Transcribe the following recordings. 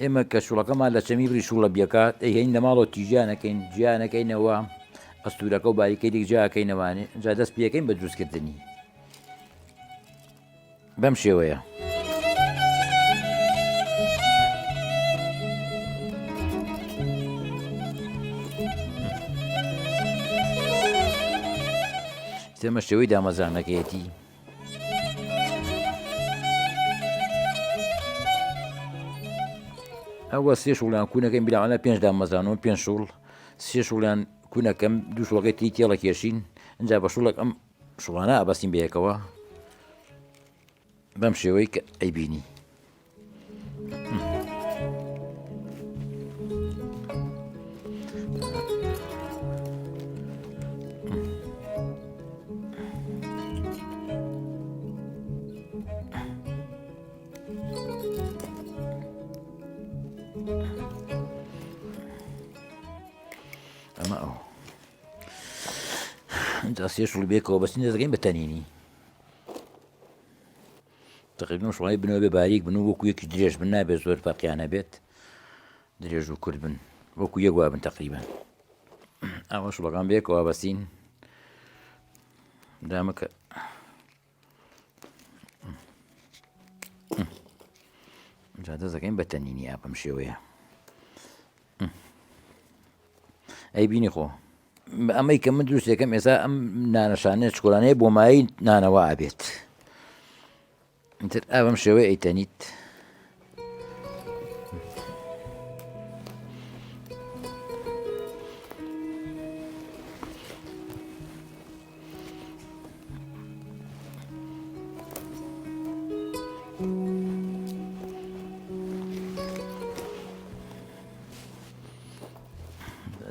ئێمە کە شوڵەکەمان لە چەمی بری شوڵە بیەکات هین لە ماڵەوە تیژانەکەین گیانەکەینەوە ئەستورەکە و باریکەی دیک جاکەینەوانێ جا دەست پێەکەین بە دروستکردنی بەم شێوەیە. ئێمە شێوەی دامەزانەکەیەتی ئەوە سێ شوڵیان کوونەکەین بیلاوانە 5 دامەزانەوە 5 شوڵ سێ شوڵیان کوونەکەم دوو شوڵەکەی تی تێڵە کێشین اینجا بە شوڵێک ئەم شوڵانە ئابەستین بەیەکەوە بەم شێوەی کە ئەیبینی. ئەمە ئەو اینجا سێ شوڵ بێکەوە بەستین دەزەکەین بە تەنینی تقریبا شوڵای بنەوە بێ باریک بن و وەکو یەکی درێژ بن نابێت زۆر فەرقیانە بێت درێژ و کورد بن وەکو یەک وا بن تقریبا ئەوە شوڵەکان بێکەوە بەستین دامەکە جا دەزەکەین بە تەنینی ئاپەم شێوەیە ئەی بینی خۆ ئەمەی کە من دروست یەکەم ئێستا ئەم نانەشانێت چکۆلانەیە بۆ مایی نانەوە ئابێت تر ئەوەم شێوەیە ئەیتەنیت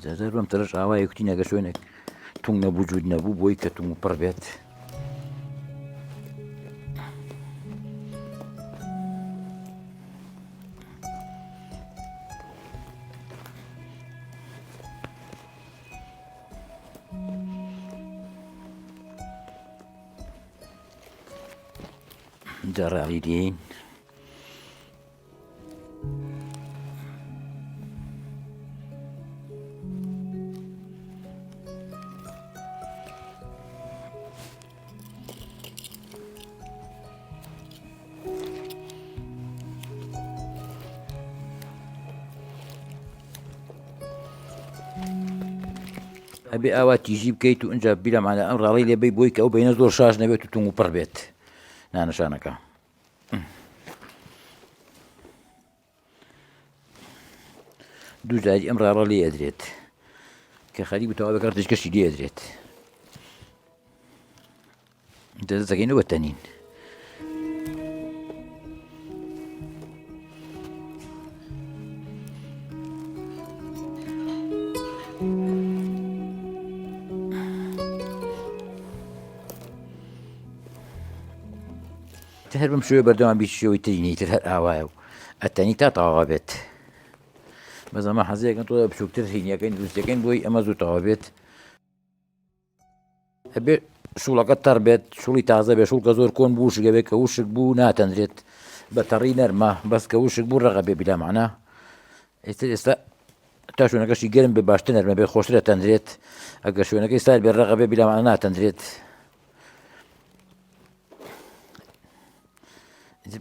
جازە بەم تەرەش ئاوای کوتی نەگە شوێنێک تونگ نەبوو جوود نەبوو بۆی کە تونگ پڕ بێت جا ڕاڵی دێین ئەبێ ئاوا تیژی بکەیت و ئەجا بیرەمانە ئەم ڕاڵی لێبەی بۆی کە ئەو بینە زۆر شاش نەبێت و تونگ و پڕ بێت نانەشانەکە دوو جاری ئەم ڕاڕە لێ ئەدرێت کە خەریک بتەوا بەکار تشکەشی لێ ئەدرێت دەزەکەینەوە بە تەنین هەر بم شوێ بەردەوام بیت شێوەی ترینی تر هەر ئاوایە و ئەتەنی تا تەواو بێت بەس ئەمە حەزەکەن تۆ بچووکتر هینیەکەین دروستەکەین بۆی ئەمە زوو تەواو بێت ئەبێ شوڵەکە تەڕ بێت شوڵی تازە بێ شوڵکە زۆر کۆن بوو شگە بێت کە وشک بوو ناتەندرێت بە تەڕی نەرمە بەس کە وشک بوو ڕەقە بێ بیلامانە ئێستا تا شوێنەکەشی گەرم بێ باشتر نەرمە بێ خۆشترە تەندرێت ئەگەر شوێنەکەی سایل بێ ڕەقە بێ بیلامانە ناتەندرێت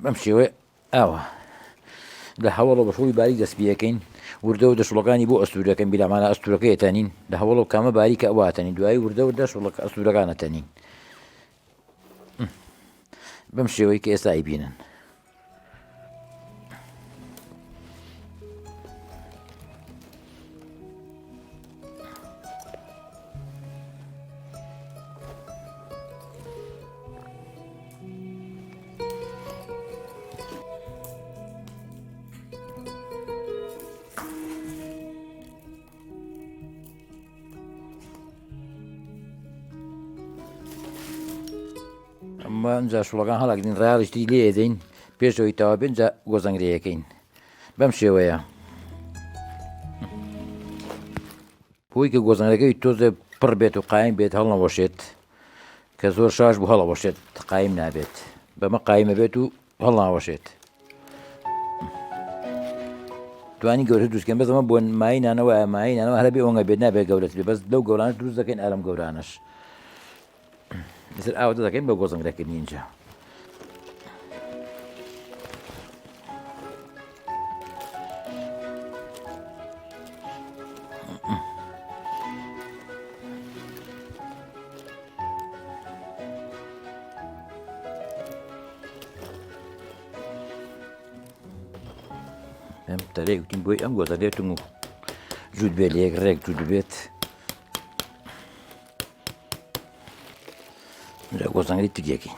بەم شێوەیە ئاوە لە هەوڵەوە بە شوڵی باریک دەست پێەکەین وردە و دەشوڵەکانی بۆ ئەستورەکەن بیلامانە ئەستورەکەی ئەتەنین لە هەوڵەوە کامە باریکە ئەواتەنین دوایی وردە و دەشوڵەکە ئەستورەکان ئەتەنین بەم شێوەی کە ئێستا ئەیبینن ئەمە ئەجا شوڵەکان هەڵاگرین ڕاڵشتی لێ ئەدەین پێشەوەی تەوا بێن جا گۆزەنگرەیەکەین بەم شێوەیە بۆی کە گۆزەنگەکەی تۆزە پڕ بێت و قایم بێت هەڵنەوەشێت کە زۆر شاش بوو هەڵەوەشێت قایم نابێت بەمە قایمە بێت و هەڵناوەشێت توانی گەورە دروستکەن بەس ئەمە بۆ ماینانەوە ماینانەوە هەرە بێ ئەوەنگە بێت نابێت گەورەت بێ بەس لەو گەورانش دروست دەکەین ئالەم گەورانش لەسەر ئاوەتە دەکەین بە گۆزەنگەکردنی اینجا ئەم تەرێک وتین بۆی ئەم گۆزە لێتم و جوود بێت لە یەک ڕێک جوود بێت گۆزەنگی تریەکەی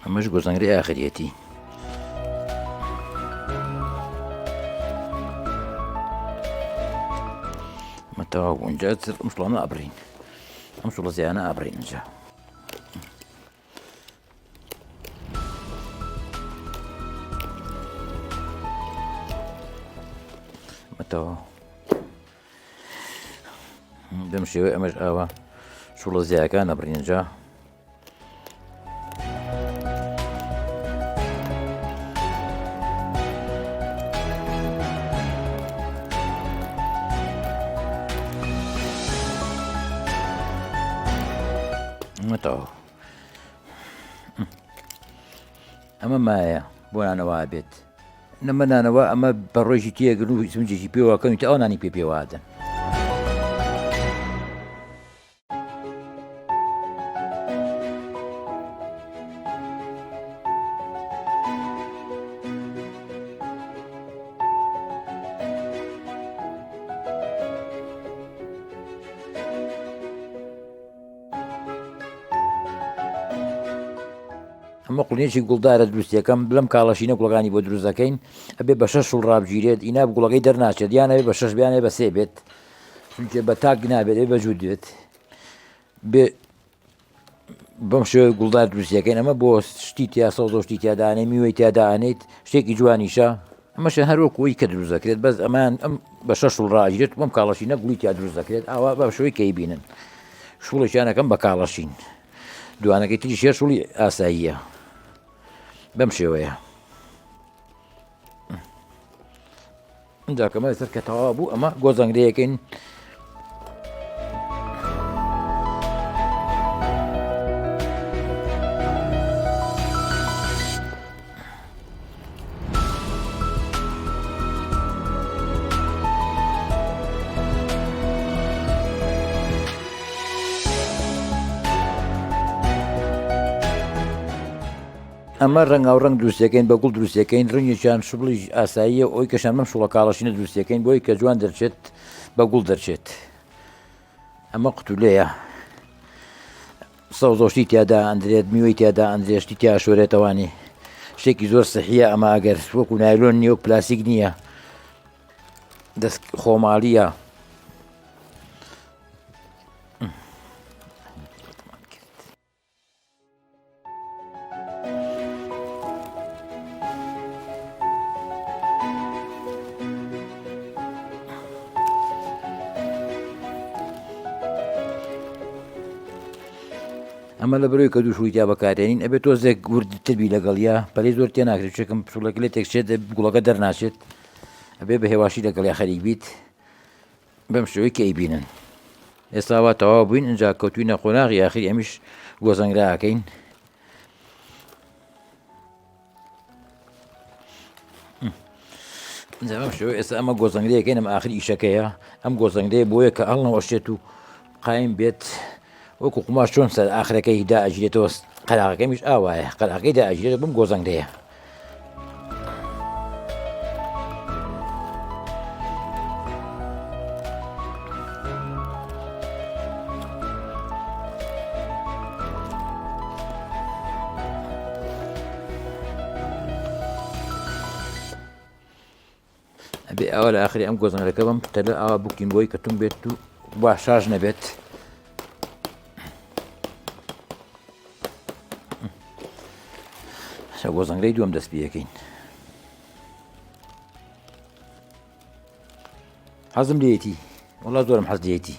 ئەمەش گۆزەنگی ئاخرەتی مەتەواو بوو اینجا ئەم شڵانە ئەبڕین ئەم شوڵە زیانە ئابڕین اینجا مەتەواو بەم شێوەیە ئەمەش ئاوە شوڵە زیاکان ئەبڕین اینجا مەتەواو ئەمە مایە بۆ نانەوە بێت نەمە نانەوە ئەمە بەڕۆژی تێگرن و سنجێکی پێوەکەن ئەو نانی پێوادن ئەمە قوڵێکی گوڵدارە دروستیەکەم بلەم کاڵەشینە گوڵەکانی بۆ دروست دەکەین ئەبێ بە 6 شوڵ ڕابگیرێت ئینا گوڵەکەی دەرناچێت یانەوێ بە 6 بیانێ بە 3 بێت چونکە بە تاک نابێت بە جوود دێت بێ بەم شێوەیە گوڵدار دروستیەکەین ئەمە بۆ شتی تیا سەوزە شتی تیادانێ میوەی تیادانێت شتێکی جوانیشە ئەمەشە هەروەکوی کە دروست دەکرێت بەس ئەمان ئەم بە 6 شوڵ ڕاگیرێت بەم کاڵەشینە گوڵی تیا دروست دەکرێت ئاوا بە شوەی کەی بینن شوڵێکیانەکەم بە کاڵەشین دوانەکەی تری شێر شوڵی ئاساییە بەم شێوەیە اینجا کەمە سەر کە تەواو بوو ئەمە گۆزەنگرەیەکەین ئەمە ڕەنگاو ڕنگ دروستەکەین بە گوڵ دروستەکەین ڕنگێکیان شوڵی ئاساییە ئەوی کەشان مەم شوڵە کاڵەشینە دروستەکەین بۆی کە جوان دەرچێت بە گوڵ دەرچێت ئەمە قوتولەیە سەوزۆشتی تیادا ئەندرێت میوەی تیادا ئەندرێشتی تیا شۆرێتەوانی شتێکی زۆر سەحیە ئەمە ئەگەر وەکو نایلۆن نییە و پلاسیک نییە دەست خۆماڵیە ئەمە لە بەرەوەی کە دوو شوڵی تیا بەکارێنین ئەبێت تۆزێک وردتربی لەگەڵیا پەلەی زۆر تێ ناکرێت چێکم شوڵەکە لێ تێکچێت گوڵەکە دەرناچێت ئەبێ بە هێواشی لەگەڵیا خەریک بیت بەم شێوەی کە ئەیبینن ئێستا وا تەواو بووین ئینجا کەوتوینە قۆناغی یاخی ئەمیش گۆزەنگراکەین ئینجا بەم شێوەیە ئێستا ئەمە گۆزەنگرەیەکەین ئەمە ئاخری ئیشەکەیە ئەم گۆزەنگرەیە بۆیە کە هەڵنەوەشێت و قایم بێت وەکو قوماش چۆن سەر ئاخرەکەی دائەژێتەوە قەلاغەکەمیش ئاوایە قەلاغەکەی دائەژێت بم گۆزەنگرەیە ئەبێ ئەوە لە ئاخری ئەم گۆزەنگرەکە بم تەلە ئاوا بکەین بۆی کە توم بێت و وا شاژ نەبێت گۆزەنگرەی دووەم دەست پێەکەین حەزم لێیەتی وەڵا زۆرم حەز لێیەتی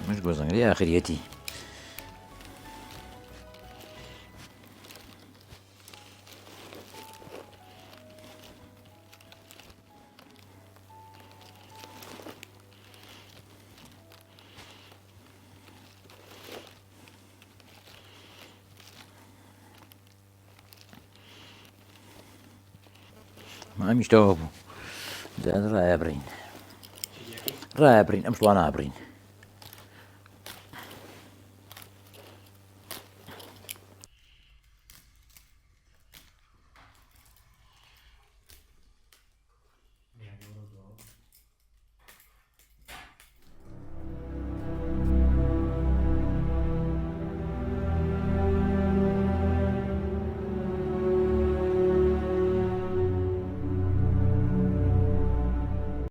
مش جوزنج دي آخريتي. ما مش توابو ده رابرين رابرين أمس وأنا عابرين